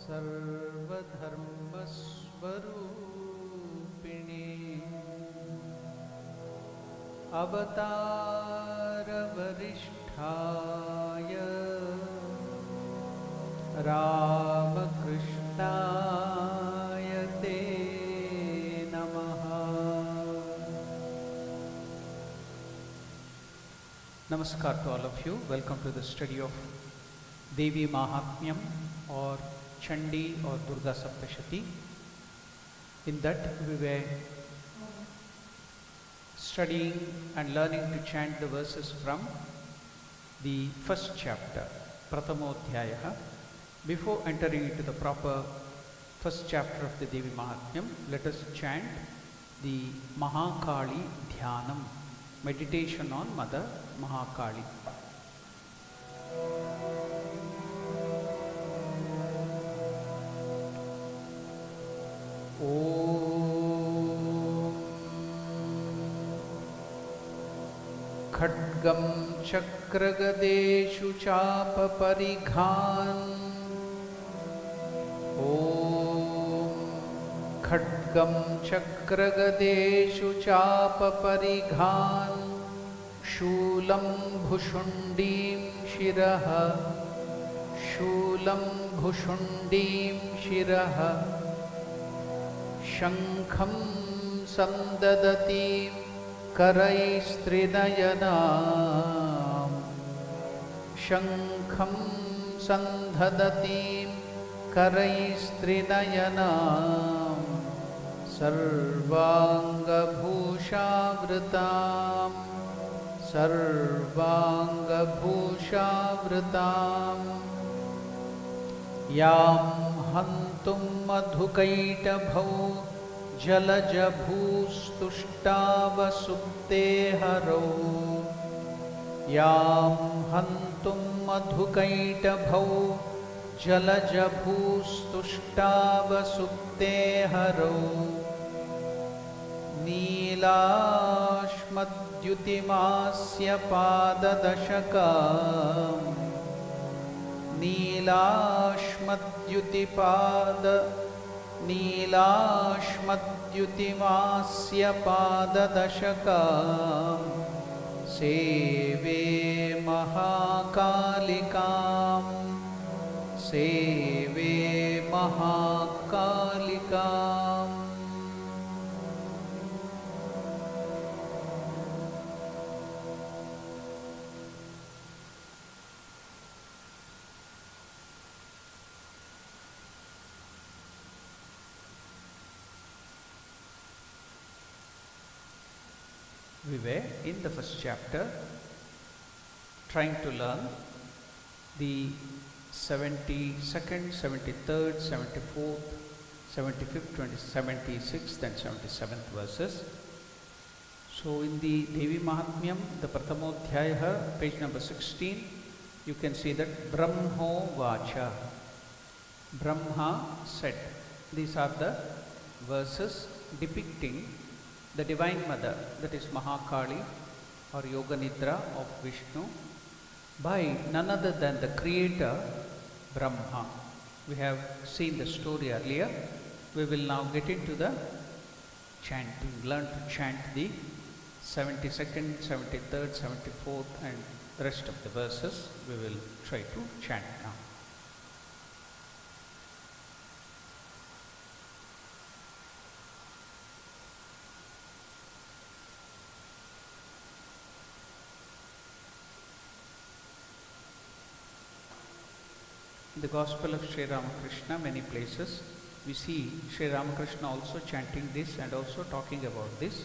सर्वधर्मस्वरूपिणे अवतारवरिष्ठाय रामकृष्णाय ते नमः। Namaskar to all of you. Welcome to the study of Devi Mahatmyam or Chandi or Durga Saptashati. In that we were studying and learning to chant the verses from the first chapter, Pratamodhyaya. Before entering into the proper first chapter of the Devi Mahatmyam, let us chant the Mahakali Dhyanam, meditation on Mother Mahakali. खड्गं चक्रगदेषु चापपरिघान् ॐ खड्गं चक्रगदेषु चापपरिघान् शूलं भुषुण्डीं शिरः शूलं भुषुण्डीं शिरः शङ्खं सन्ददतीं करैस्त्रिनयनां शङ्खं सन्धदतीं करैस्त्रिनयनां सर्वाङ्गभूषावृतां सर्वाङ्गभूषावृतां यां हन्तुं मधुकैटभौ जलजभूस्तुष्टावसुप्ते हरौ यां हन्तुं मधुकैटभौ जलजभूस्तुष्टावसुप्ते हरौ नीलाश्मद्युतिमास्य पाददशकां नीलाश्मद्युतिमास्य पाददशकां सेवे महाकालिकां सेवे महाकालिकाम्। We were in the first chapter trying to learn the 72nd, 73rd, 74th, 75th, 76th and 77th verses. So in the Devi Mahatmyam, the Pratamodhyaya, page number 16, you can see that Brahmo Vacha, Brahma said. These are the verses depicting the Divine Mother, that is Mahakali or Yoga Nidra of Vishnu, by none other than the Creator, Brahma. We have seen the story earlier. We will now get into the chanting, learn to chant the 72nd, 73rd, 74th and the rest of the verses. We will try to chant now. In the Gospel of Sri Ramakrishna, many places we see Sri Ramakrishna also chanting this and also talking about this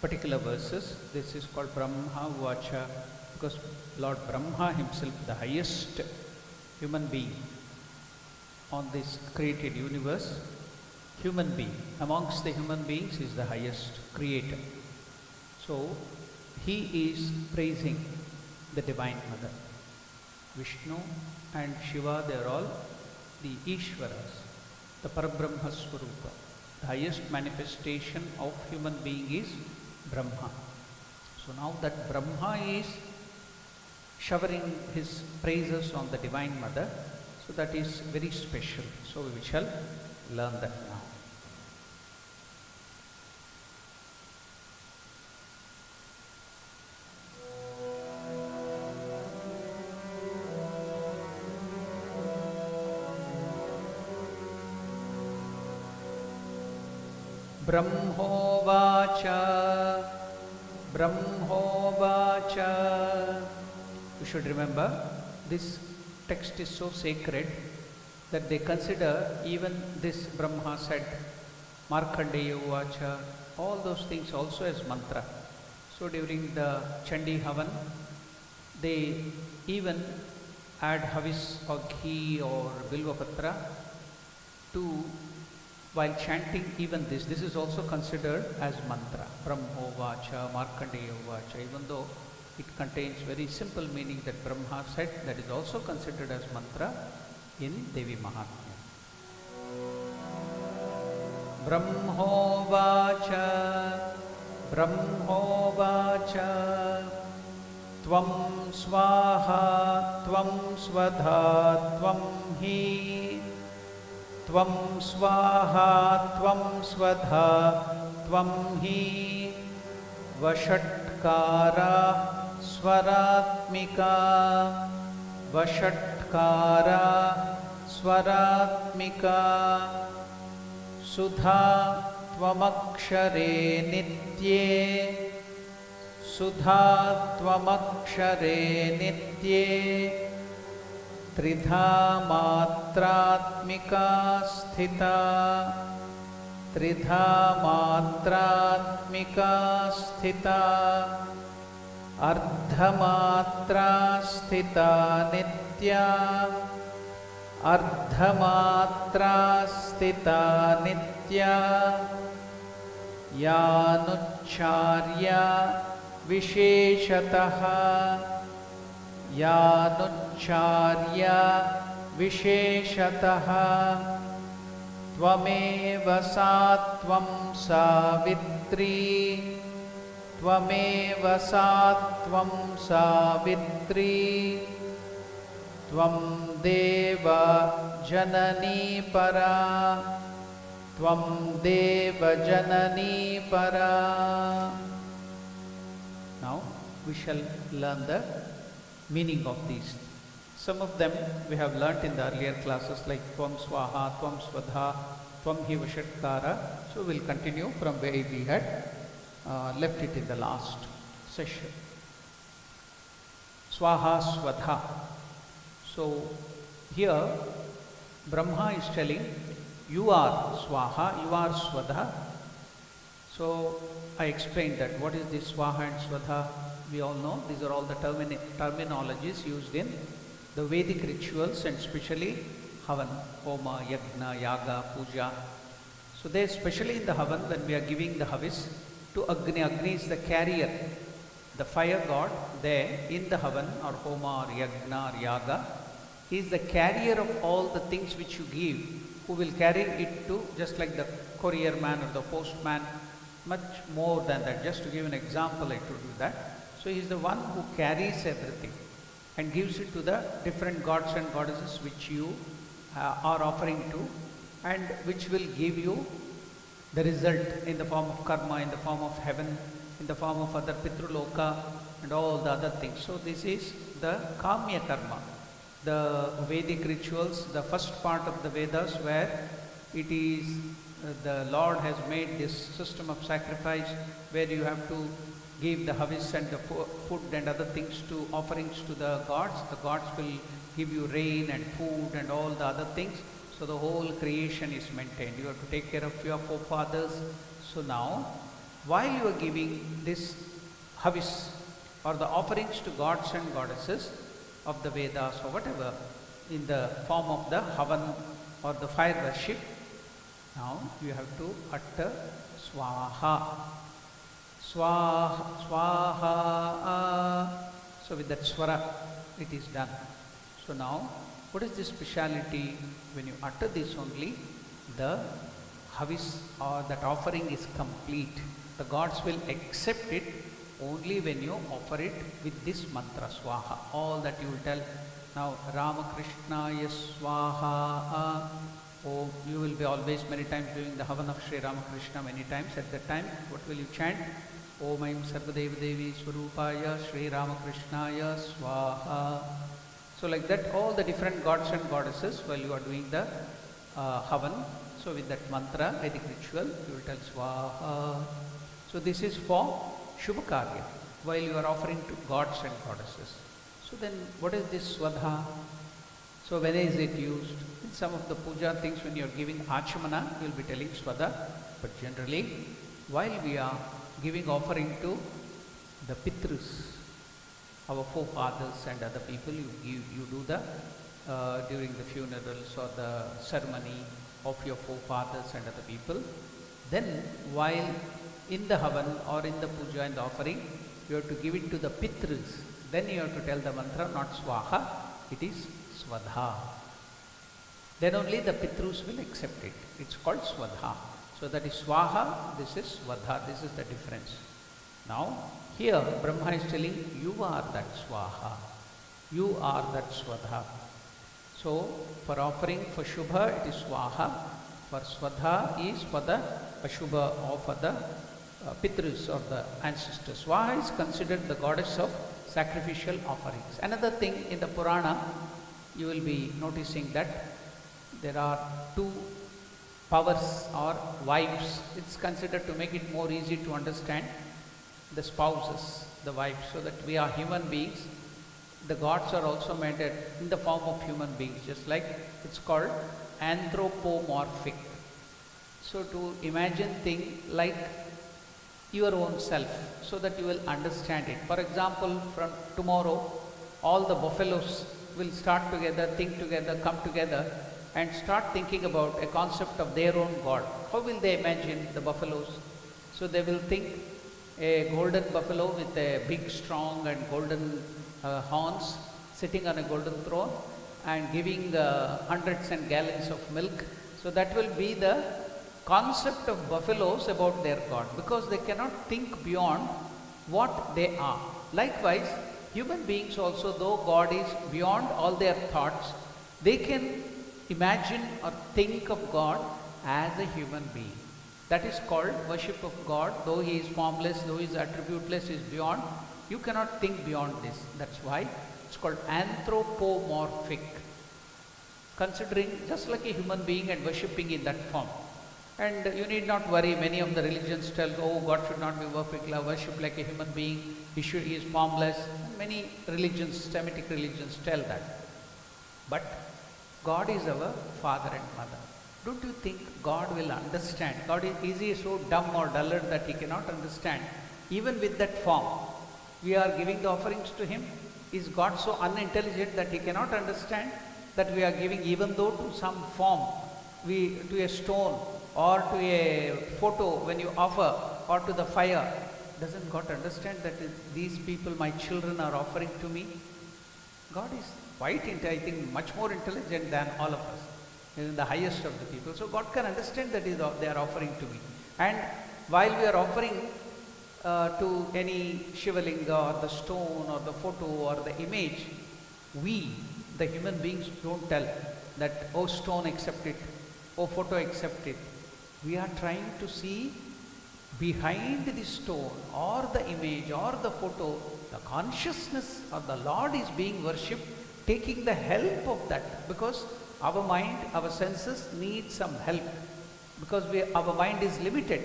particular verses. This is called Brahma Vacha because Lord Brahma himself, the highest human being on this created universe, human being, amongst the human beings is the highest creator. So he is praising the Divine Mother. Vishnu and Shiva, they are all the Ishwaras, the Parabrahma Swarupa. The highest manifestation of human being is Brahma. So now that Brahma is showering his praises on the Divine Mother, So that is very special. So we shall learn that now. Brahmovacha, Brahmovacha. You should remember, this text is so sacred that they consider even this Brahma said, Markandeya Vacha, all those things also as mantra. So during the Chandi Havan, they even add havis or ghee or bilvapatra to while chanting even this. This is also considered as mantra. Brahmo Vacha, Markandeya Vacha. Even though it contains very simple meaning that Brahma said, that is also considered as mantra in Devi Mahatmyam. Brahmo Vacha, Brahmo Vacha. Tvam Swaha, Tvam Svadha, Tvam Hi. Tvam Swaha, Tvam Svadha, Tvam Hi. Vashatkara Swaratmika, Vashatkara Swaratmika. Sudha Tvamakshare Nitye, Sudha Tvamakshare Nitye. Tridha matratmika sthita, Tridha matratmika sthita. Ardhamatra sthita nitya, Ardhamatra sthita nitya. Yanucharya visheshataha, Yanucharya visheshataha. Tvameva satvam savitri, Tvameva satvam savitri. Tvam deva janani para, Tvam deva janani para. Now we shall learn the meaning of these. Some of them we have learnt in the earlier classes, like Tvam Swaha, Tvam Svadha, Tvam Hi Vashatkara. So we will continue from where we had left it in the last session. Swaha Svadha. So here Brahma is telling, you are Swaha, you are Svadha. So I explained that what is this Swaha and Svadha. We all know these are all the terminologies used in the Vedic rituals, and especially Havan, Homa, Yagna, Yaga, Puja. So there, especially in the Havan, when we are giving the Havis to Agni, Agni is the carrier, the fire god there in the Havan or Homa or Yagna or Yaga. He is the carrier of all the things which you give, who will carry it to, just like the courier man or the postman, much more than that. Just to give an example, I told you that. So he is the one who carries everything and gives it to the different gods and goddesses which you are offering to, and which will give you the result in the form of karma, in the form of heaven, in the form of other Pitruloka and all the other things. So this is the Kamya karma. The Vedic rituals, the first part of the Vedas, where it is the Lord has made this system of sacrifice where you have to give the havis and the food and other things to offerings to the gods. The gods will give you rain and food and all the other things. So the whole creation is maintained. You have to take care of your forefathers. So now, while you are giving this havis or the offerings to gods and goddesses of the Vedas or whatever, in the form of the Havan or the fire worship, now you have to utter Swaha. Swaha, Swaha. So with that swara, it is done. So now, what is the speciality? When you utter this only, the havis or that offering is complete. The gods will accept it only when you offer it with this mantra, Swaha. All that you will tell, Now, Ramakrishnaya Swaha. Oh, you will be always many times doing the Havan of Sri Ramakrishna many times. At that time, what will you chant? Om Aim Sarvadeva Devi Swarupaya Sri Ramakrishnaya Swaha. So like that, all the different gods and goddesses, while you are doing the Havan, so with that mantra, Vedic ritual, you will tell Swaha. So this is for Shubhakarya, while you are offering to gods and goddesses. So then, what is this Swadha? So when is it used? In some of the puja things, when you are giving Achamana, you will be telling Swadha. But generally, while we are giving offering to the Pitrus, our forefathers and other people, you do the, during the funerals or the ceremony of your forefathers and other people. Then, while in the Havan or in the puja and the offering, you have to give it to the Pitrus. Then you have to tell the mantra, not Swaha, it is Swadha. Then only the Pitrus will accept it. It's called Swadha. So that is Swaha, this is Swadha, this is the difference. Now, here Brahma is telling, you are that Swaha, you are that Swadha. So, for offering for Shubha, it is Swaha. For Swadha is for the Ashubha or for the Pitrus or the ancestors. Swaha is considered the goddess of sacrificial offerings. Another thing in the Purana, you will be noticing that there are two powers or wives. It's considered to make it more easy to understand, the spouses, the wives, so that we are human beings. The gods are also made in the form of human beings, just like it's called anthropomorphic. So to imagine things like your own self, so that you will understand it. For example, from tomorrow, all the buffaloes will start together, think together, come together and start thinking about a concept of their own God. How will they imagine the buffaloes? So they will think a golden buffalo with a big, strong and golden horns, sitting on a golden throne and giving hundreds and gallons of milk. So that will be the concept of buffaloes about their God, because they cannot think beyond what they are. Likewise, human beings also, though God is beyond all their thoughts, they can imagine or think of God as a human being. That is called worship of God. Though He is formless, though He is attributeless, He is beyond, you cannot think beyond this. That's why it's called anthropomorphic. Considering just like a human being and worshipping in that form. And you need not worry, many of the religions tell, oh, God should not be worshipped like a human being, He is formless. Many religions, Semitic religions tell that. But God is our father and mother. Don't you think God will understand? God is He so dumb or dullard that He cannot understand? Even with that form, we are giving the offerings to Him. Is God so unintelligent that He cannot understand that we are giving, even though to some form, to a stone or to a photo when you offer, or to the fire? Doesn't God understand that these people, my children, are offering to me? God is quite, I think, much more intelligent than all of us. He is the highest of the people. So God can understand that they are offering to me. And while we are offering to any Shivalinga or the stone or the photo or the image, we, the human beings, don't tell that, oh stone, accept it, oh photo, accept it. We are trying to see behind the stone or the image or the photo, the consciousness of the Lord is being worshipped, taking the help of that, because our mind, our senses need some help, because our mind is limited.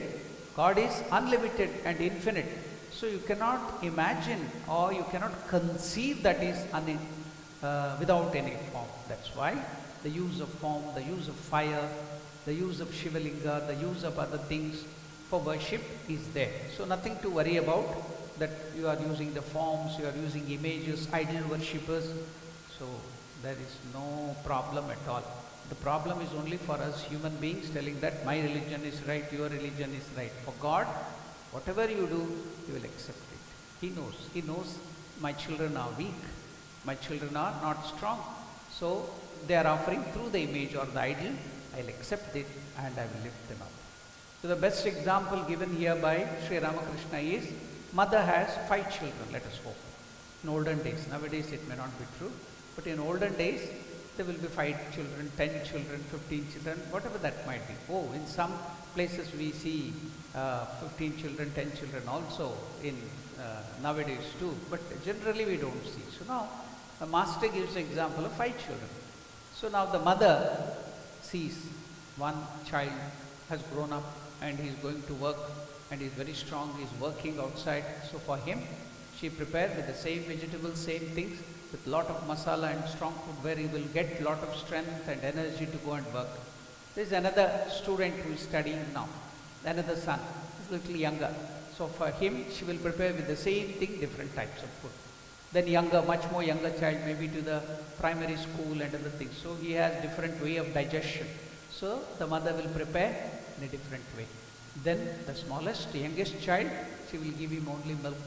God is unlimited and infinite. So you cannot imagine or you cannot conceive that is without any form. That's why the use of form, the use of fire, the use of Shivalinga, the use of other things for worship is there. So nothing to worry about, that you are using the forms, you are using images, idol worshippers. So there is no problem at all. The problem is only for us human beings telling that my religion is right, your religion is right. For God, whatever you do, He will accept it. He knows my children are weak, my children are not strong. So they are offering through the image or the idol, I'll accept it and I will lift them up. So the best example given here by Sri Ramakrishna is, mother has 5 children, let us hope. In olden days, nowadays it may not be true, But in olden days, there will be 5 children, 10 children, 15 children, whatever that might be. Oh, in some places we see 15 children, 10 children also in nowadays too, but generally we don't see. So now the master gives an example of 5 children. So now the mother sees one child has grown up and he is going to work and he is very strong, he is working outside. So for him, she prepared with the same vegetables, same things, with lot of masala and strong food where he will get lot of strength and energy to go and work. There is another student who is studying now, another son, is little younger. So for him, she will prepare with the same thing, different types of food. Then younger, much more younger child, maybe to the primary school and other things. So he has different way of digestion. So the mother will prepare in a different way. Then the smallest, youngest child, she will give him only milk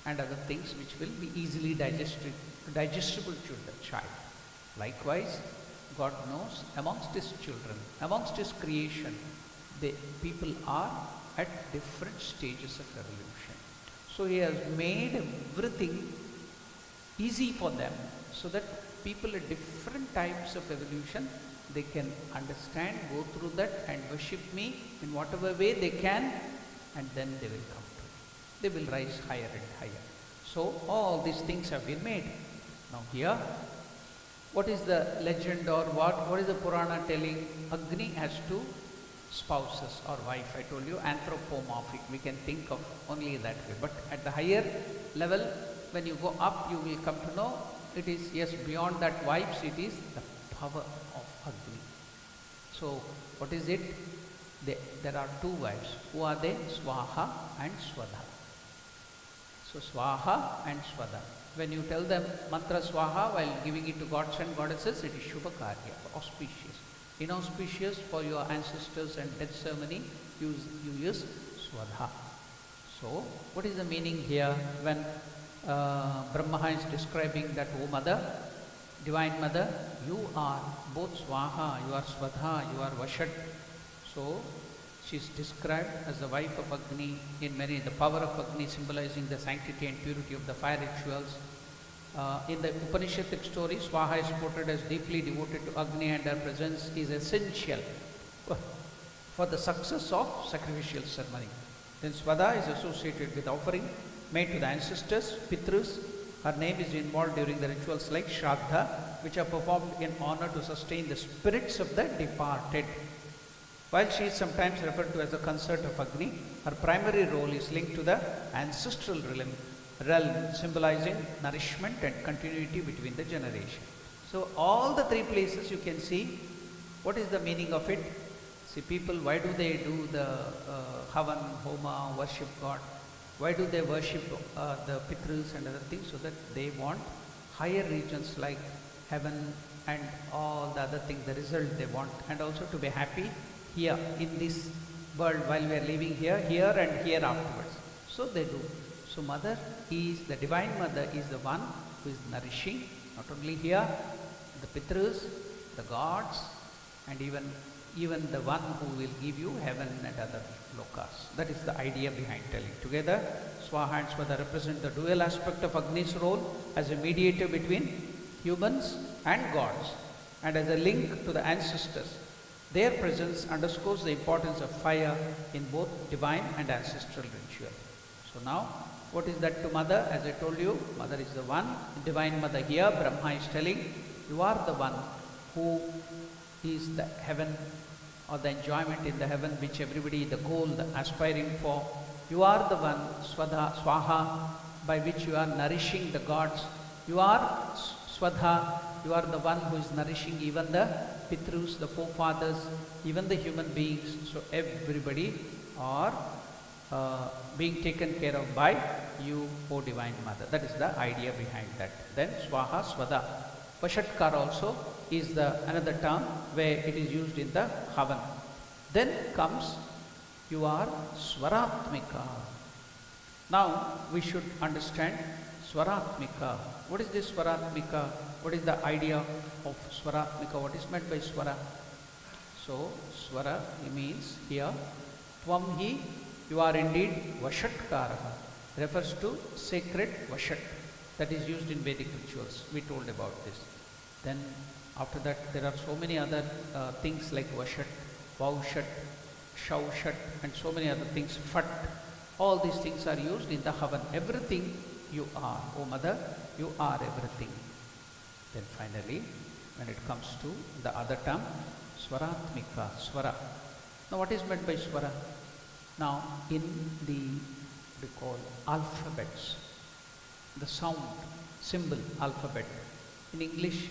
and other things which will be easily digestible to the child. Likewise, God knows amongst His children, amongst His creation, the people are at different stages of evolution. So He has made everything easy for them so that people at different types of evolution, they can understand, go through that and worship me in whatever way they can, and then they will come to me. They will rise higher and higher. So all these things have been made. Now here, what is the legend or what is the Purana telling? Agni has two spouses or wife. I told you anthropomorphic. We can think of only that way. But at the higher level, when you go up, you will come to know it is, yes, beyond that wives, it is the power of Agni. So what is it? There are two wives. Who are they? Swaha and Swada. So Swaha and Swada. When you tell them mantra Swaha while giving it to gods and goddesses, it is Shubhakarya, auspicious. Inauspicious for your ancestors and death ceremony, you use Swadha. So what is the meaning here when Brahma is describing that, O Mother, Divine Mother, you are both Swaha, you are Swadha, you are Vashat. So she is described as the wife of Agni in many, the power of Agni symbolizing the sanctity and purity of the fire rituals. In the Upanishadic story, Swaha is portrayed as deeply devoted to Agni, and her presence is essential for the success of sacrificial ceremony. Then Swada is associated with offering made to the ancestors, Pitrus. Her name is involved during the rituals like Shraddha, which are performed in honor to sustain the spirits of the departed. While she is sometimes referred to as the consort of Agni, her primary role is linked to the ancestral realm, symbolizing nourishment and continuity between the generations. So all the three places you can see, what is the meaning of it? See, people, why do they do the Havan, Homa, worship God? Why do they worship the Pitrus and other things? So that they want higher regions like heaven and all the other things, the result they want, and also to be happy here in this world while we are living here and here afterwards. So they do. So Mother is, the Divine Mother is the one who is nourishing, not only here, the Pitrus, the gods, and even the one who will give you heaven and other lokas. That is the idea behind telling. Together, Swaha and Swada represent the dual aspect of Agni's role as a mediator between humans and gods, and as a link to the ancestors. Their presence underscores the importance of fire in both divine and ancestral ritual. So now, what is that to Mother? As I told you, Mother is the one, Divine Mother here, Brahma is telling, you are the one who is the heaven or the enjoyment in the heaven which everybody, the goal, the aspiring for. You are the one, Swaha, by which you are nourishing the gods. You are Swadha, you are the one who is nourishing even the Pitrus, the forefathers, even the human beings. So everybody are being taken care of by you, O Divine Mother. That is the idea behind that. Then Swaha, Swada. Vashatkar also is another term where it is used in the Havan. Then comes, you are Swaratmika. Now we should understand Swaratmika. What is this Swaratmika? What is the idea of Swaratmika? What is meant by Swara? So Swara means here, Tvam hi, you are indeed Vashatkara, refers to sacred Vashat. that is used in Vedic rituals. We told about this. Then after that there are so many other things like Vashat, Vaushat, Shaushat and so many other things, Fat. All these things are used in the Havan. Everything you are, O Mother, you are everything. Then finally, when it comes to the other term, Swaratmika, Swara. Now what is meant by Swara? Now in the, we call alphabets, the sound, symbol, alphabet. In English,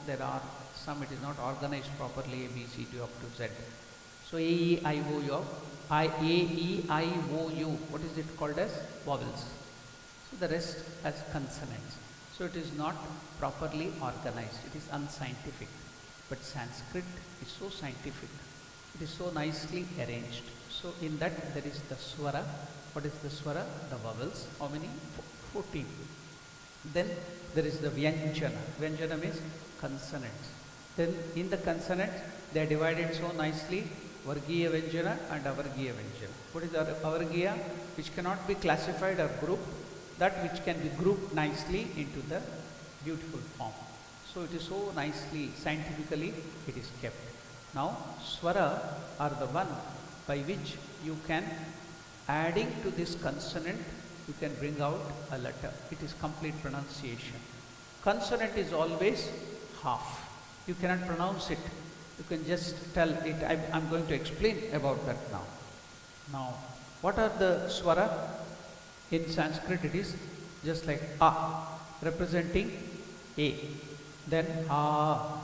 there are some, it is not organized properly, A, B, C, D up to Z. So A, E, I, O, U, A, E, I, O, U, what is it called as? Vowels. So the rest as consonants. So it is not properly organized, it is unscientific. But Sanskrit is so scientific, it is so nicely arranged. So in that there is the Swara. What is the Swara? The vowels. How many? 14. Then there is the Vyanjana. Vyanjana means consonants. Then in the consonants they are divided so nicely, Vargiya Vyanjana and Avargiya Vyanjana. What is Avargiya? Which cannot be classified or grouped, that which can be grouped nicely into the beautiful form. So it is so nicely, scientifically it is kept. Now Swara are the one by which you can, adding to this consonant, you can bring out a letter. It is complete pronunciation. Consonant is always half. You cannot pronounce it. You can just tell it. I'm going to explain about that now. Now, what are the Swara? In Sanskrit it is just like A, representing A. Then A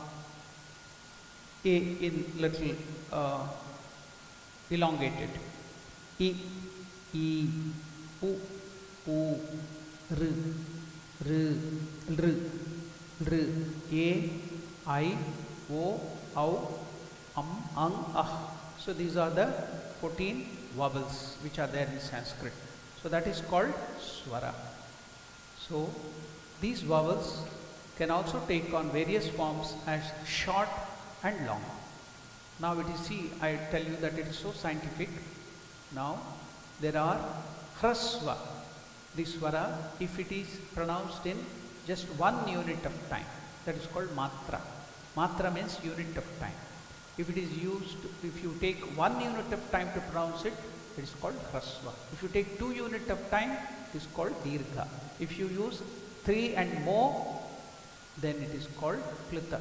in little elongated. I, U, R, A, I, O, Au, Ang, Ah. So these are the 14 vowels which are there in Sanskrit. So that is called Swara. So these vowels can also take on various forms as short and long. Now it is, see, I tell you that it is so scientific. Now there are Hrasva. The Swara, if it is pronounced in just 1 unit of time, that is called Matra. Matra means unit of time. If it is used, if you take 1 unit of time to pronounce it, it is called Hrasva. If you take 2 units of time, it is called Dirgha. If you use 3 and more, then it is called Plita.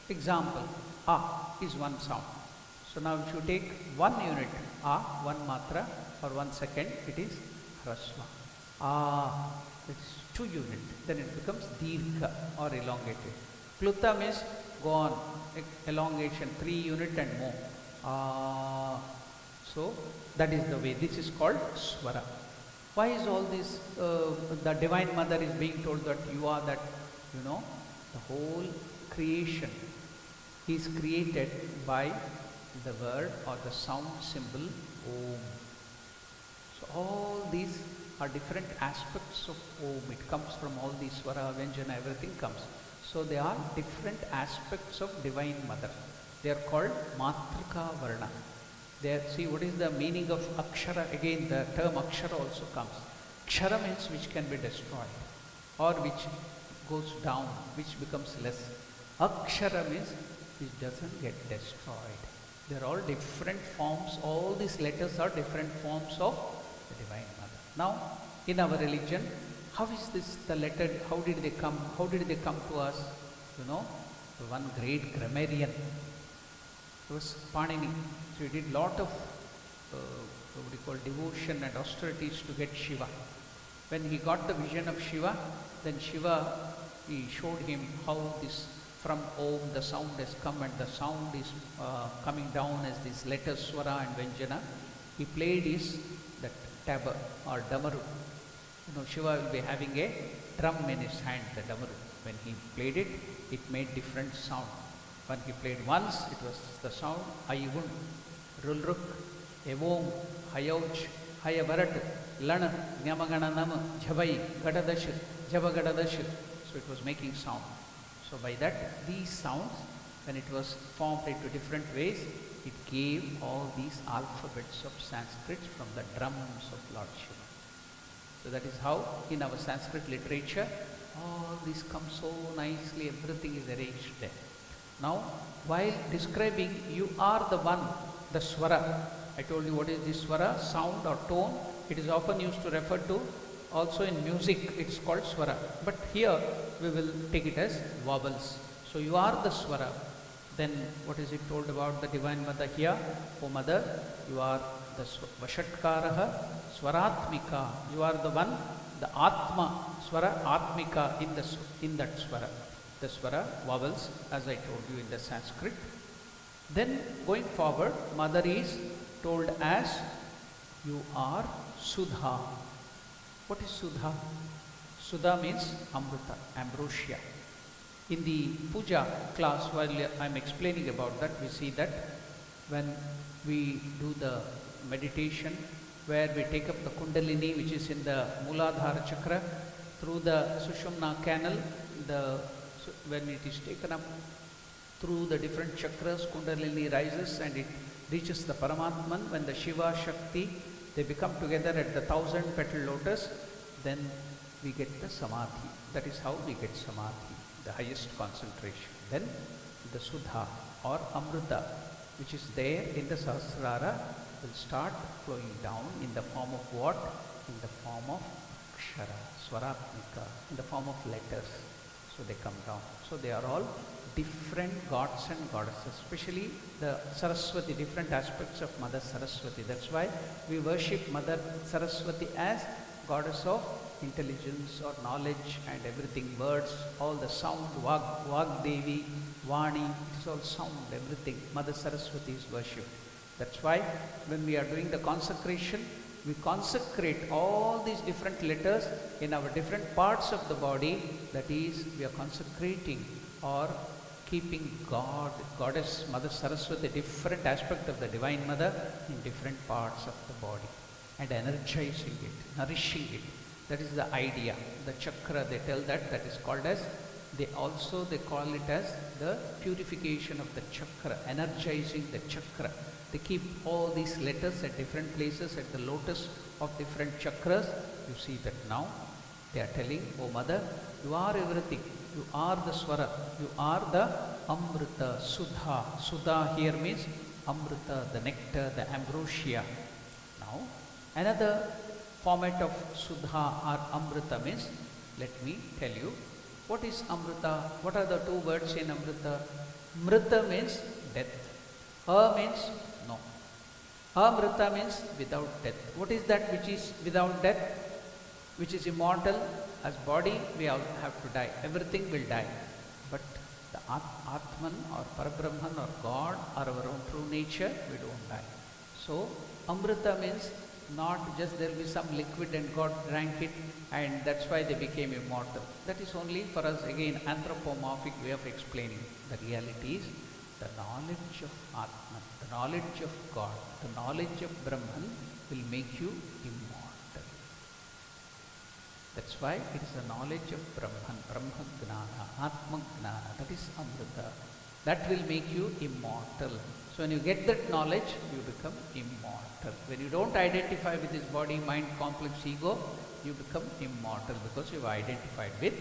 Example, A is one sound. So now if you take 1 unit, A, 1 matra or 1 second, it is Hrasva. A, it's 2 units, then it becomes Dirgha or elongated. Pluta means go on, elongation, 3 unit and more. So that is the way. This is called Swara. Why is all this, the Divine Mother is being told that you are that, the whole creation is created by the word or the sound symbol Om. So all these are different aspects of Om. It comes from all these Swara, Vyanjana, everything comes. So they are different aspects of Divine Mother. They are called Matrika Varna. See what is the meaning of Akshara? Again the term Akshara also comes. Kshara means which can be destroyed or which goes down, which becomes less. Akshara means which doesn't get destroyed. They are all different forms. All these letters are different forms of the Divine Mother. Now in our religion, how is this the letter? How did they come? How did they come to us? One great grammarian, it was Panini. So he did lot of what we call devotion and austerities to get Shiva. When he got the vision of Shiva, then Shiva, he showed him how this from Om the sound has come, and the sound is coming down as these letters Swara and Vyanjana. He played his that tabor or damaru. Shiva will be having a drum in his hand, the damaru. When he played it, it made different sound. When he played once, it was the sound Ayivun, Rulruk, Evom, Hayauch, Hayavarat, Lana, Nyamagananam, Jhabai, Gadadash, Javagadadash. So it was making sound. So by that, these sounds, when it was formed into different ways, it gave all these alphabets of Sanskrit from the drums of Lord Shiva. So that is how in our Sanskrit literature all these come so nicely, everything is arranged there. Now, while describing, you are the one, the swara. I told you what is this swara, sound or tone. It is often used to refer to, also in music, it's called swara. But here, we will take it as vowels. So, you are the swara. Then, what is it told about the Divine Mother here? Oh Mother, you are the Vashatkaraha, Swaratmika. You are the one, the Atma, Swara, Atmika in that Swara. The Swara, vowels, as I told you in the Sanskrit. Then, going forward, Mother is told as, you are Sudha. What is Sudha? Sudha means Amrita, ambrosia. In the puja class, while I am explaining about that, we see that when we do the meditation, where we take up the Kundalini, which is in the Mooladhara chakra, through the Sushumna canal, when it is taken up through the different chakras, Kundalini rises and it reaches the Paramatman. When the Shiva Shakti, they become together at the 1,000 petal lotus, then we get the Samadhi. That is how we get Samadhi, the highest concentration. Then the Sudha or Amrita, which is there in the Sahasrara, will start flowing down in the form of what? In the form of Akshara, Swaratmika, in the form of letters. So they come down. So they are all different gods and goddesses, especially the Saraswati, different aspects of Mother Saraswati. That's why we worship Mother Saraswati as goddess of intelligence or knowledge and everything, words, all the sound, Vag Devi, Vani, it is all sound, everything. Mother Saraswati is worshipped. That's why when we are doing the consecration, we consecrate all these different letters in our different parts of the body. That is, we are consecrating or keeping God, Goddess, Mother Saraswati, different aspect of the Divine Mother in different parts of the body, and energizing it, nourishing it. That is the idea. The chakra, they tell that is called as, they call it as the purification of the chakra, energizing the chakra. They keep all these letters at different places at the lotus of different chakras. You see that now they are telling, oh Mother, you are everything. You are the Swara. You are the Amrita, Sudha. Sudha here means Amrita, the nectar, the ambrosia. Now, another format of Sudha or Amrita means, let me tell you, what is Amrita? What are the two words in Amrita? Mrita means death. Means no. Amrita means without death. What is that which is without death? Which is immortal? As body, we all have to die. Everything will die. But the Atman or Parabrahman or God or our own true nature, we don't die. So, Amrita means not just there will be some liquid and God drank it and that's why they became immortal. That is only for us, again, anthropomorphic way of explaining. The reality is the knowledge of Atman, the knowledge of God, the knowledge of Brahman will make you immortal. That's why it is the knowledge of Brahman, Brahma Gnana, Atma Gnana, that is Amrita. That will make you immortal. So when you get that knowledge, you become immortal. When you don't identify with this body, mind, complex ego, you become immortal because you have identified with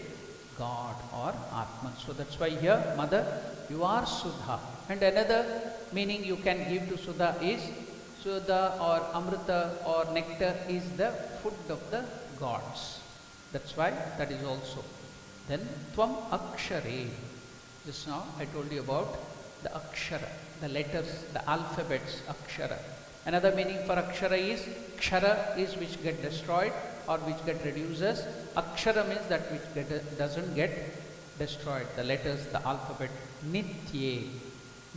God or Atman. So that's why here, Mother, you are Sudha. And another meaning you can give to Sudha is, Sudha or Amrita or nectar is the food of the gods. That's why that is also. Then Tvam Akshare. Just now I told you about the Akshara, the letters, the alphabets, Akshara. Another meaning for Akshara is, Kshara is which get destroyed or which get reduces. Akshara means that which doesn't get destroyed. The letters, the alphabet. Nitya.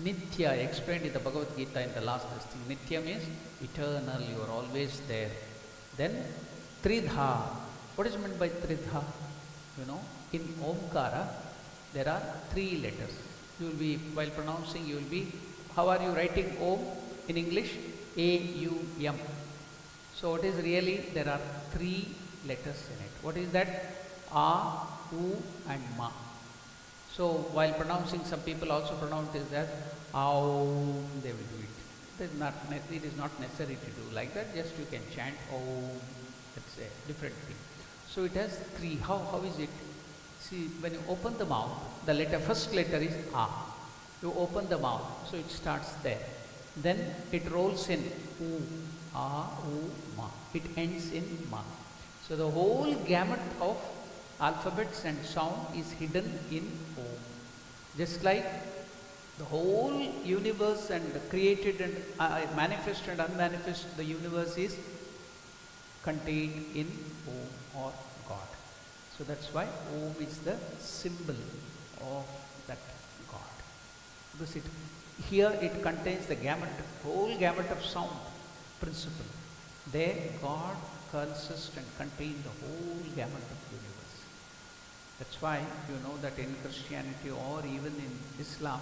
Nitya, I explained in the Bhagavad Gita in the last thing. Nitya means eternal, you are always there. Then Tridha. What is meant by Tridha? You know, in Omkara, there are three letters. You will be, while pronouncing, you will be, how are you writing Om in English? A-U-M. So what is really, there are three letters in it. What is that? A, U and Ma. So while pronouncing, some people also pronounce it as Aum, they will do it. It is not necessary to do like that, just you can chant Om, that's a different thing. So it has three. How is it? See, when you open the mouth, the letter, first letter is A. You open the mouth, so it starts there. Then it rolls in U, A, U, Ma. It ends in Ma. So the whole gamut of alphabets and sound is hidden in Om. Just like the whole universe and the created and manifest and unmanifest, the universe is contained in Om or God. So that's why Om is the symbol of that God. Because here it contains the whole gamut of sound principle. There God consists and contains the whole gamut of universe. That's why you know that in Christianity or even in Islam,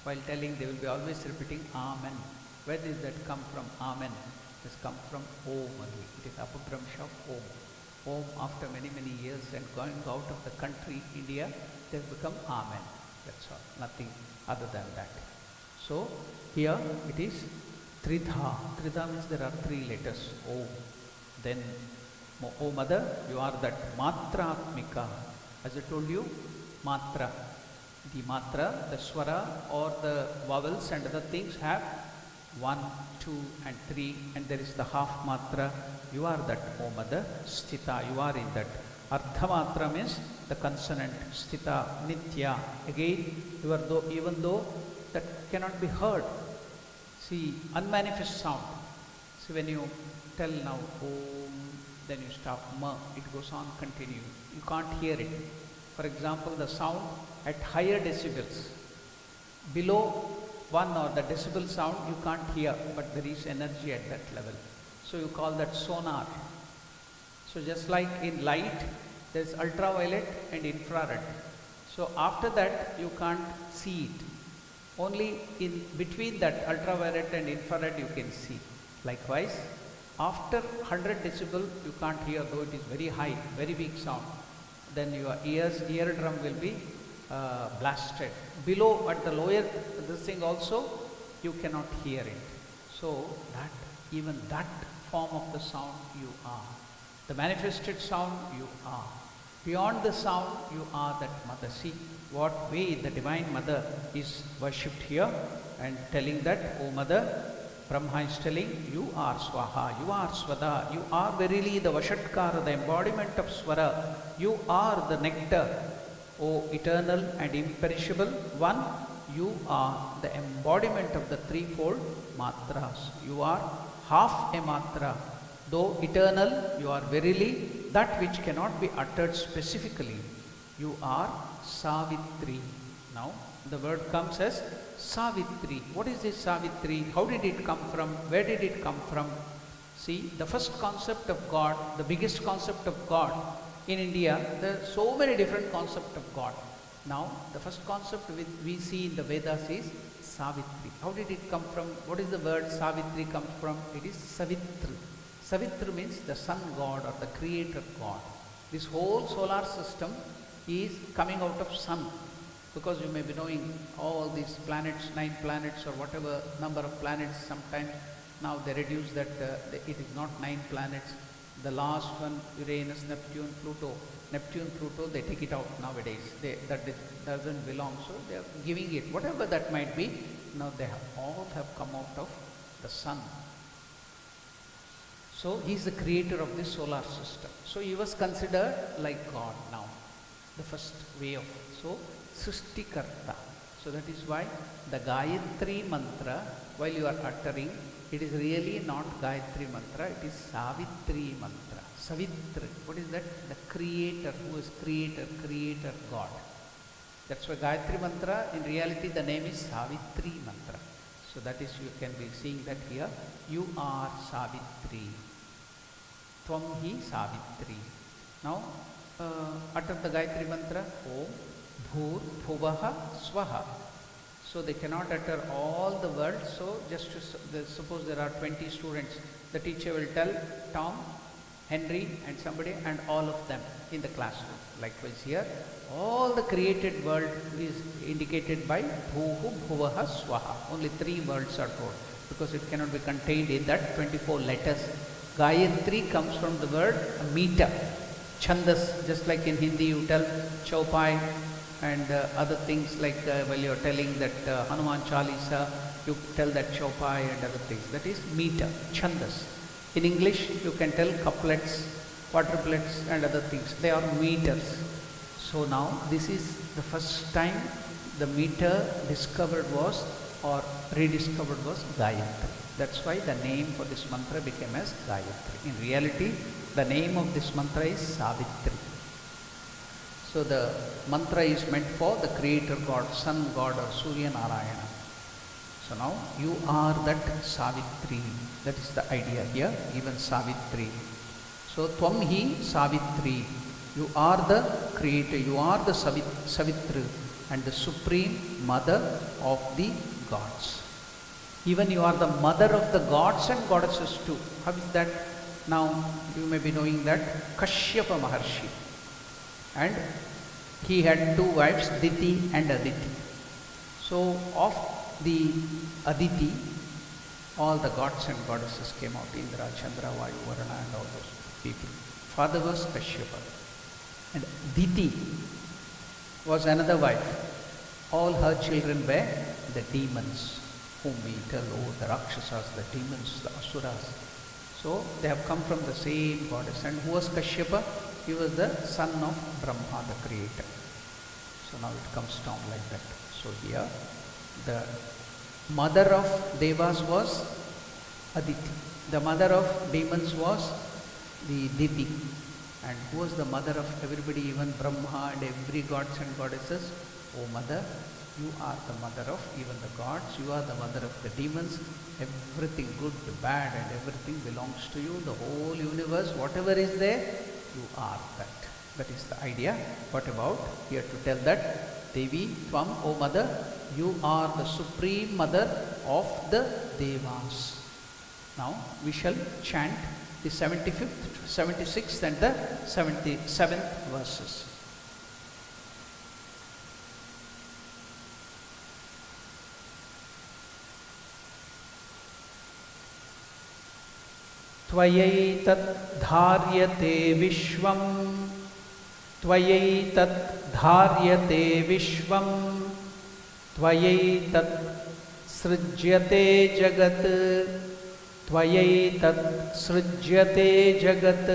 while telling, they will be always repeating Amen. Where did that come from? Amen. It has come from Om only. It is Apabhramsha of Om. Om, after many, many years and going out of the country, India, it has become Amen. That's all. Nothing other than that. So, here it is Tridha. Tridha means there are three letters. Om. Then, O Mother, you are that Matratmika. As I told you, Matra. The Matra, the Swara or the vowels and other things have 1, 2 and 3, and there is the half Matra. You are that, O Mother. Sthita, you are in that. Ardha Matra means the consonant. Sthita, Nitya. Again, you are even though that cannot be heard. See, unmanifest sound. See, when you tell now Om, then you stop Ma, it goes on continue. You can't hear it. For example, the sound at higher decibels. Below 1 or the decibel sound you can't hear, but there is energy at that level. So you call that sonar. So just like in light, there is ultraviolet and infrared. So after that you can't see it. Only in between that ultraviolet and infrared you can see. Likewise, after 100 decibel you can't hear, though it is very high, very big sound. Then your eardrum will be blasted. Below, at the lower this thing also, you cannot hear it. So that even that form of the sound you are. The manifested sound you are. Beyond the sound you are that Mother. See what way the Divine Mother is worshipped here and telling that, O Mother, Brahma is telling, you are Swaha, you are Swada, you are verily the Vashatkara, the embodiment of Swara, you are the nectar, O eternal and imperishable one, you are the embodiment of the threefold matras. You are half a matra. Though eternal, you are verily that which cannot be uttered specifically. You are Savitri. Now, the word comes as Savitri. What is this Savitri? How did it come from? Where did it come from? See, the first concept of God, the biggest concept of God in India, there are so many different concepts of God. Now, the first concept we see in the Vedas is Savitri. How did it come from? What is the word Savitri comes from? It is Savitri. Savitri means the sun god or the creator god. This whole solar system is coming out of sun. Because you may be knowing all these planets, 9 planets or whatever number of planets, sometimes now they reduce that it is not 9 planets. The last one, Uranus, Neptune, Pluto. Neptune, Pluto, they take it out nowadays. That doesn't belong, so they are giving it, whatever that might be. Now they all have come out of the sun. So he is the creator of this solar system. So he was considered like God now, the first way of. So Srishtikarta. So that is why the Gayatri mantra, while you are uttering, it is really not Gayatri mantra, it is Savitri mantra. Savitri. What is that? The creator, who is creator God. That's why Gayatri mantra, in reality the name is Savitri mantra. So that is, you can be seeing that here. You are Savitri. Tvam hi Savitri. Now, utter the Gayatri mantra. Om Bhur Bhuvaha Swaha. So they cannot utter all the words. So just to suppose there are 20 students, the teacher will tell Tom, Henry and somebody and all of them in the classroom. Likewise here, all the created world is indicated by Bhuhu Bhuvaha Swaha. Only 3 words are told because it cannot be contained in that 24 letters. Gayatri comes from the word meter. Chandas, just like in Hindi you tell Chaupai and other things like while you are telling that Hanuman Chalisa, you tell that Chaupai and other things. That is meter, Chandas. In English you can tell couplets, quadruplets and other things. They are meters. So now this is the first time the meter discovered was or rediscovered was Gayatri. That's why the name for this mantra became as Gayatri. In reality, the name of this mantra is Savitri. So the mantra is meant for the creator God, sun God or Surya Narayana. So now you are that Savitri. That is the idea here, even Savitri. So Tvam hi Savitri. You are the creator, you are the Savitri and the supreme mother of the gods. Even you are the mother of the gods and goddesses too. How is that? Now you may be knowing that Kashyapa Maharshi, and he had two wives, Diti and Aditi. So of the Aditi, all the gods and goddesses came out, Indra, Chandra, Vayu, Varuna and all those people. Father was Kashyapa. And Diti was another wife. All her children were the demons, whom we tell, oh, the Rakshasas, the demons, the Asuras. So they have come from the same goddess. And who was Kashyapa? He was the son of Brahma, the creator. So now it comes down like that. So here, the mother of Devas was Aditi. The mother of demons was the Diti. And who was the mother of everybody, even Brahma and every gods and goddesses? Oh mother, you are the mother of even the gods, you are the mother of the demons. Everything good, bad and everything belongs to you. The whole universe, whatever is there, you are that. That is the idea. What about here to tell that Devi, Tvam, O mother, you are the supreme mother of the Devas. Now we shall chant the 75th, 76th and the 77th verses. Tvayaitat dharyate vishvam, Tvayaitat dharyate vishvam, Tvayaitat srijyate jagat, Tvayaitat srijyate jagat,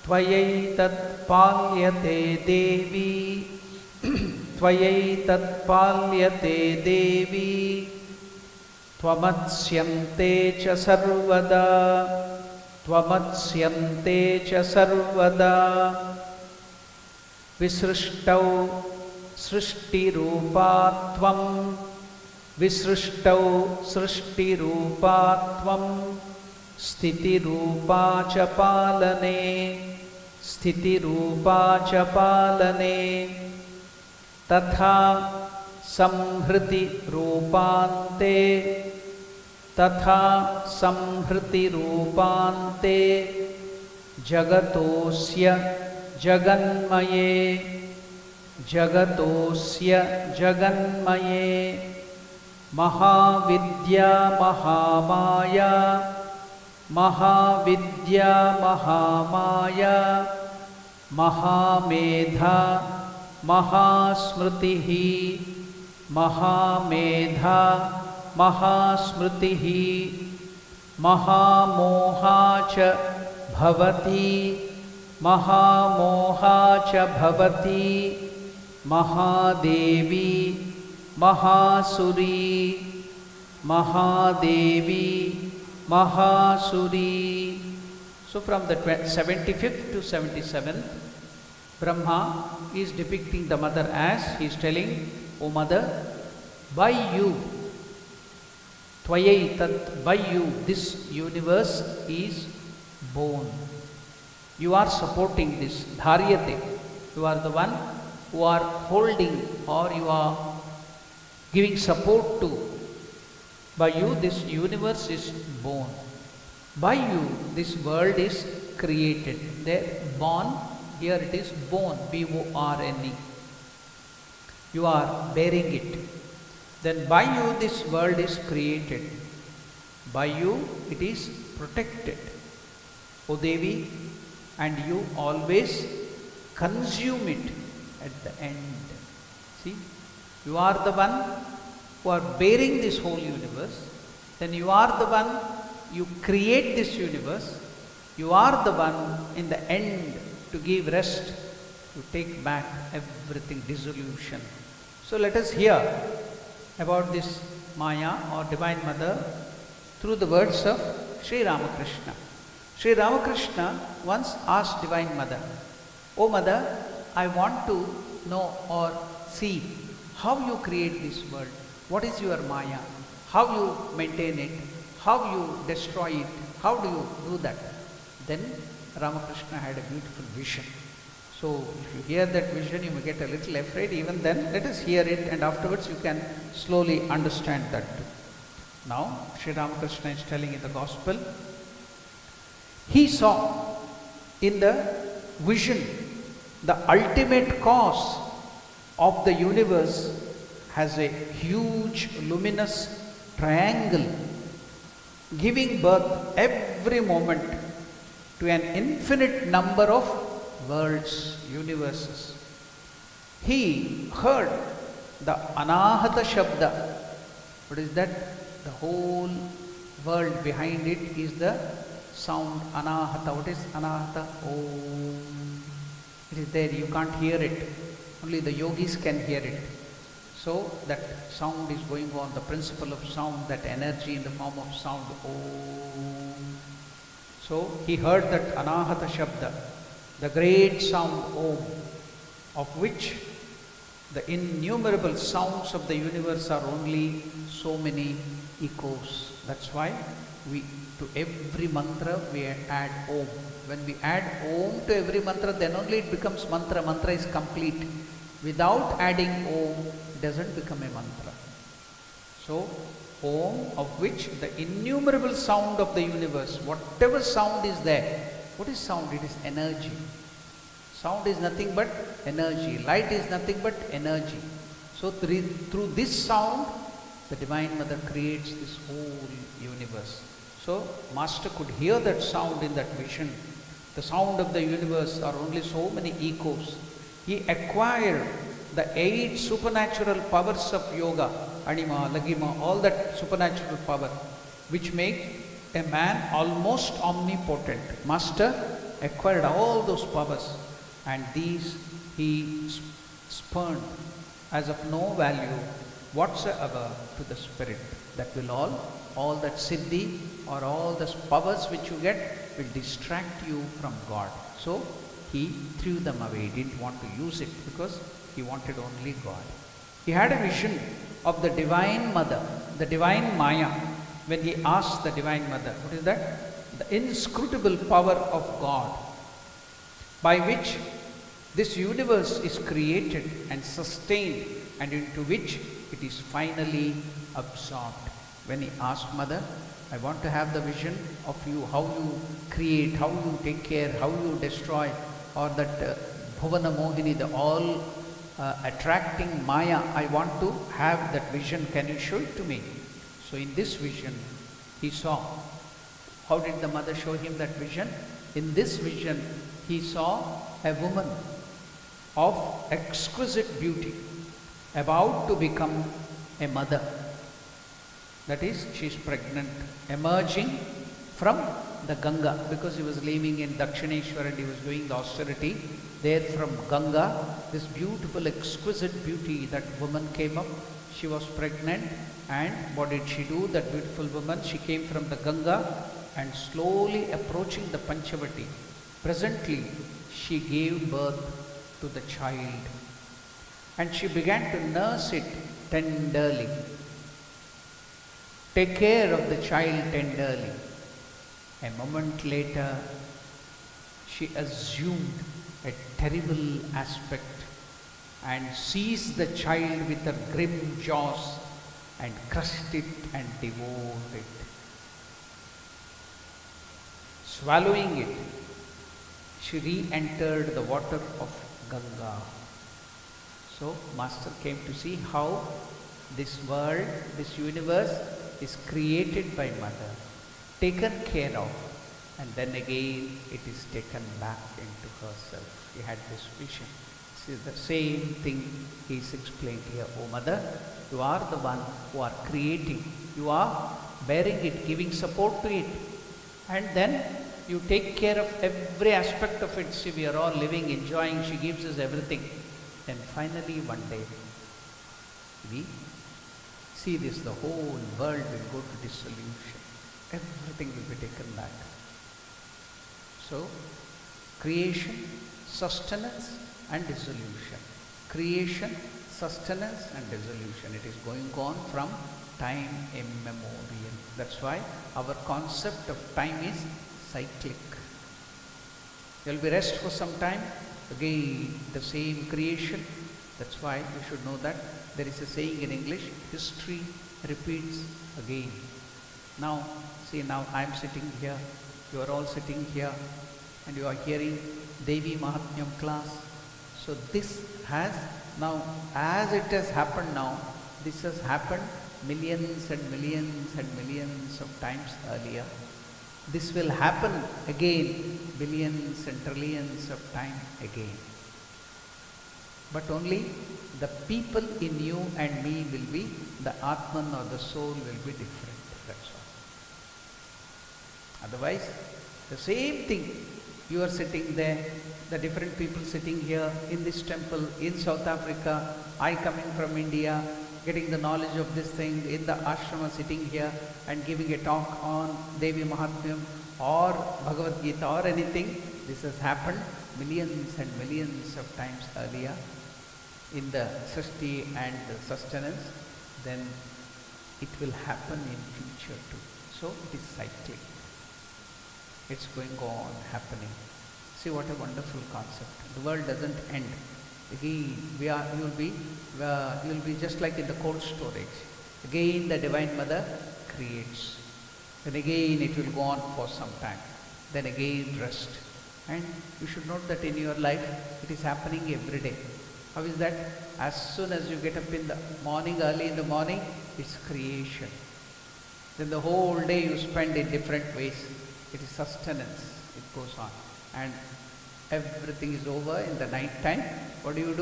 Tvayaitat palyate Devi, Tvayaitat palyate Devi, Tvamatsyante cha sarvada, Tvamatsyante cha sarvada, Visrishtau srishti rupa tvam, Visrishtau srishti rupa tvam, Sthiti rupa cha palane, Sthiti rupa cha palane, Tatha samhriti rupante, Tatha samhriti rupante, Jagatosya jaganmaye, Jagatosya jaganmaye, Mahavidya Mahamaya, Mahavidya Mahamaya, Mahamedha Mahasmritihi, Mahamedha Mahasmritihi, Mahamoha cha bhavati, Mahamoha cha bhavati, Mahadevi Mahasuri, Mahadevi Mahasuri. So from the 75th to 77th, Brahma is depicting the mother as he is telling, O mother, by you, Tvayaitat, by you, this universe is born. You are supporting this, Dharyate. You are the one who are holding or you are giving support to. By you, this universe is born. By you, this world is created. There, born, here it is born, B-O-R-N-E. You are bearing it. Then by you, this world is created. By you, it is protected. O Devi, and you always consume it at the end. See, you are the one who are bearing this whole universe, then you are the one, you create this universe, you are the one in the end to give rest, to take back everything, dissolution. So let us hear about this Maya or Divine Mother through the words of Sri Ramakrishna. Sri Ramakrishna once asked Divine Mother, "O Mother, I want to know or see how you create this world. What is your Maya? How you maintain it? How you destroy it? How do you do that?" Then Ramakrishna had a beautiful vision. So if you hear that vision, you may get a little afraid. Even then, let us hear it, and afterwards you can slowly understand that too. Now, Sri Ramakrishna is telling in the Gospel, he saw in the vision the ultimate cause of the universe has a huge luminous triangle giving birth every moment to an infinite number of worlds, universes. He heard the Anahata Shabda. What is that? The whole world behind it is the sound Anahata. What is Anahata? Om. It is there, you can't hear it. Only the yogis can hear it. So that sound is going on, the principle of sound, that energy in the form of sound. Om. So he heard that Anahata Shabda, the great sound Om, of which the innumerable sounds of the universe are only so many echoes. That's why to every mantra we add Om. When we add Om to every mantra, then only it becomes mantra. Mantra is complete. Without adding Om, it doesn't become a mantra. So, Om, of which the innumerable sound of the universe, whatever sound is there. What is sound? It is energy. Sound is nothing but energy. Light is nothing but energy. So, through this sound, the Divine Mother creates this whole universe. So, Master could hear that sound in that vision. The sound of the universe are only so many echoes. He acquired the 8 supernatural powers of yoga, Anima, Lagima, all that supernatural power, which make a man almost omnipotent. Master acquired all those powers, and these he spurned as of no value whatsoever to the spirit. That will all that siddhi or all the powers which you get will distract you from God. So he threw them away. He didn't want to use it because he wanted only God. He had a vision of the Divine Mother, the Divine Maya, when he asked the Divine Mother, what is that? The inscrutable power of God, by which this universe is created and sustained, and into which it is finally absorbed. When he asked Mother, I want to have the vision of you, how you create, how you take care, how you destroy, or that Bhuvana Mohini, the all attracting Maya, I want to have that vision. Can you show it to me? So in this vision, he saw. How did the mother show him that vision? In this vision, he saw a woman of exquisite beauty, about to become a mother. That is, she is pregnant, emerging from the Ganga, because he was living in Dakshineshwar and he was doing the austerity. There from Ganga, this beautiful, exquisite beauty, that woman came up. She was pregnant, and what did she do? That beautiful woman, she came from the Ganga and slowly approaching the Panchavati. Presently, she gave birth to the child, and she began to nurse it tenderly. Take care of the child tenderly. A moment later, she assumed a terrible aspect and seized the child with her grim jaws and crushed it and devoured it. Swallowing it, she re-entered the water of Ganga. So, Master came to see how this world, this universe is created by Mother, taken care of, and then again it is taken back into herself. He had this vision. See, the same thing is explained here. Oh mother, you are the one who are creating. You are bearing it, giving support to it. And then you take care of every aspect of it. See, we are all living, enjoying. She gives us everything. Then finally one day, we see this, the whole world will go to dissolution. Everything will be taken back. So, creation, sustenance and dissolution. Creation, sustenance and dissolution. It is going on from time immemorial. That's why our concept of time is cyclic. There will be rest for some time, again the same creation. That's why you should know that there is a saying in English, history repeats again. Now, see, now I am sitting here, you are all sitting here, and you are hearing Devi Mahatmyam class. So this has now, as it has happened now, this has happened millions and millions and millions of times earlier. This will happen again, billions and trillions of time again. But only the people in you and me will be, the Atman or the soul will be different. That's all. Otherwise, the same thing. You are sitting there, the different people sitting here in this temple, in South Africa, I coming from India, getting the knowledge of this thing, in the ashrama sitting here and giving a talk on Devi Mahatmyam or Bhagavad Gita or anything. This has happened millions and millions of times earlier in the Srishti and the sustenance. Then it will happen in future too. So it is cyclic. It's going on happening. See what a wonderful concept. The world doesn't end. Again, you'll be just like in the cold storage. Again, the Divine Mother creates. Then again, it will go on for some time. Then again, rest. And you should note that in your life, it is happening every day. How is that? As soon as you get up in the morning, early in the morning, it's creation. Then the whole day you spend in different ways. It is sustenance. It goes on. And everything is over in the night time. What do? You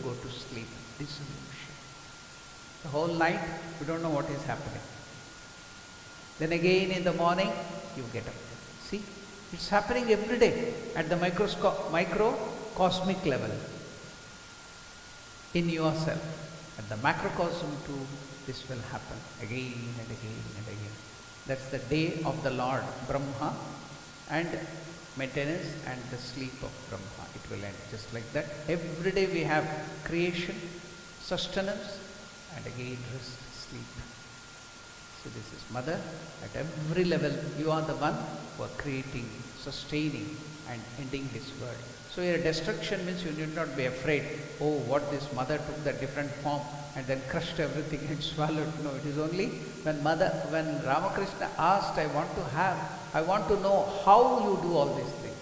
go to sleep. Dissolution. The whole night, you don't know what is happening. Then again in the morning, you get up. See, it's happening every day at the microcosmic level in yourself. At the macrocosm too, this will happen again and again and again. That's the day of the Lord, Brahma, and maintenance and the sleep of Brahma. It will end just like that. Every day we have creation, sustenance, and again rest, sleep. So this is Mother. At every level, you are the one who are creating, sustaining, and ending this world. So your destruction means you need not be afraid. Oh, what this Mother took that different form and then crushed everything and swallowed. No, it is only when Ramakrishna asked, I want to know how you do all these things.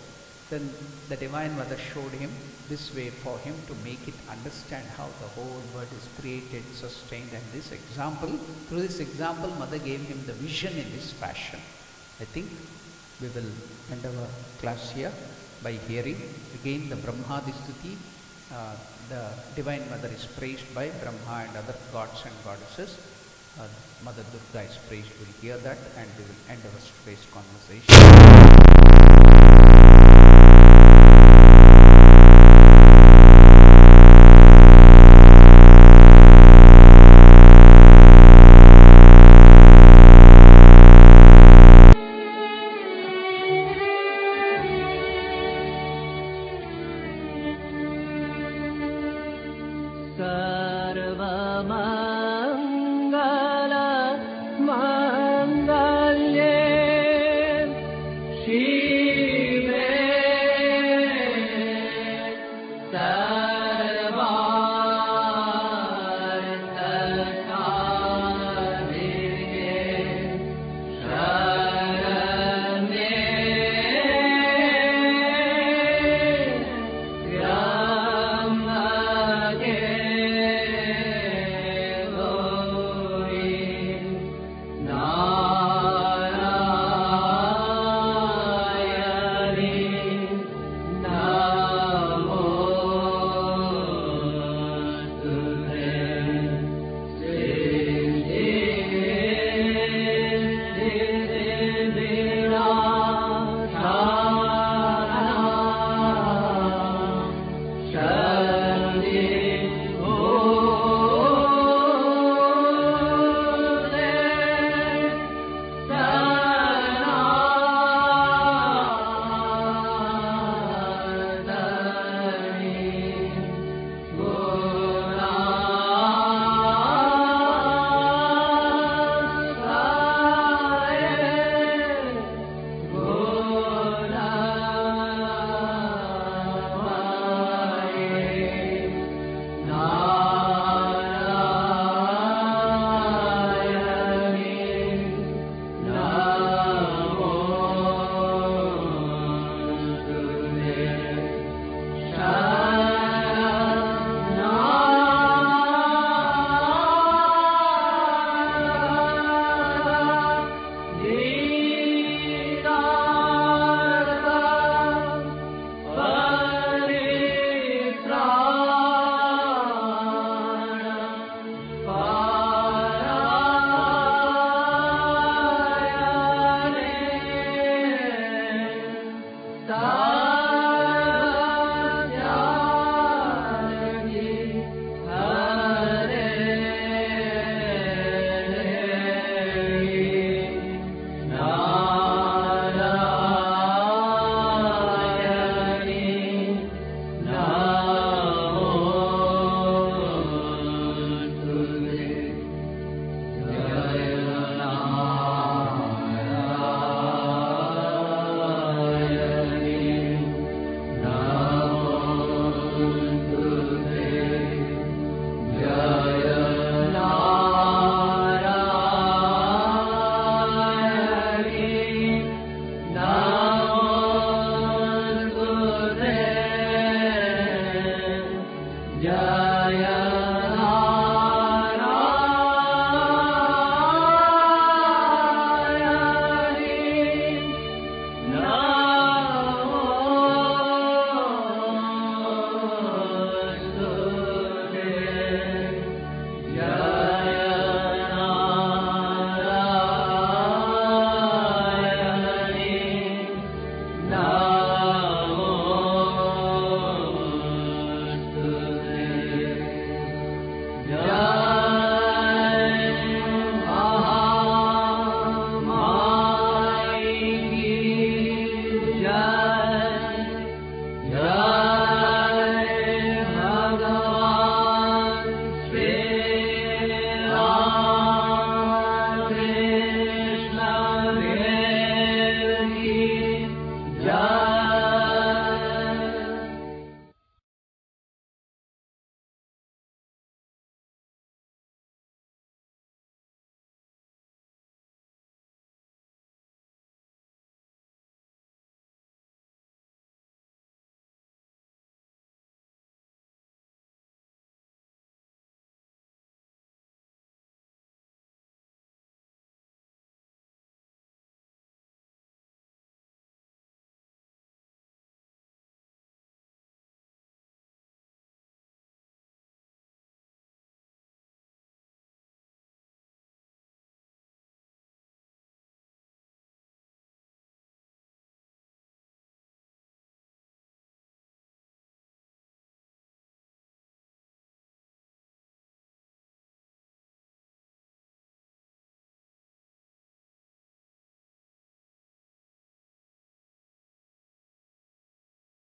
Then the Divine Mother showed him this way for him to make it understand how the whole world is created, sustained, and through this example, Mother gave him the vision in this fashion. I think we will end our class here by hearing again the Brahmadi Stuti. The Divine Mother is praised by Brahma and other gods and goddesses. Mother Durga is praised. We'll hear that and we will end our today's conversation.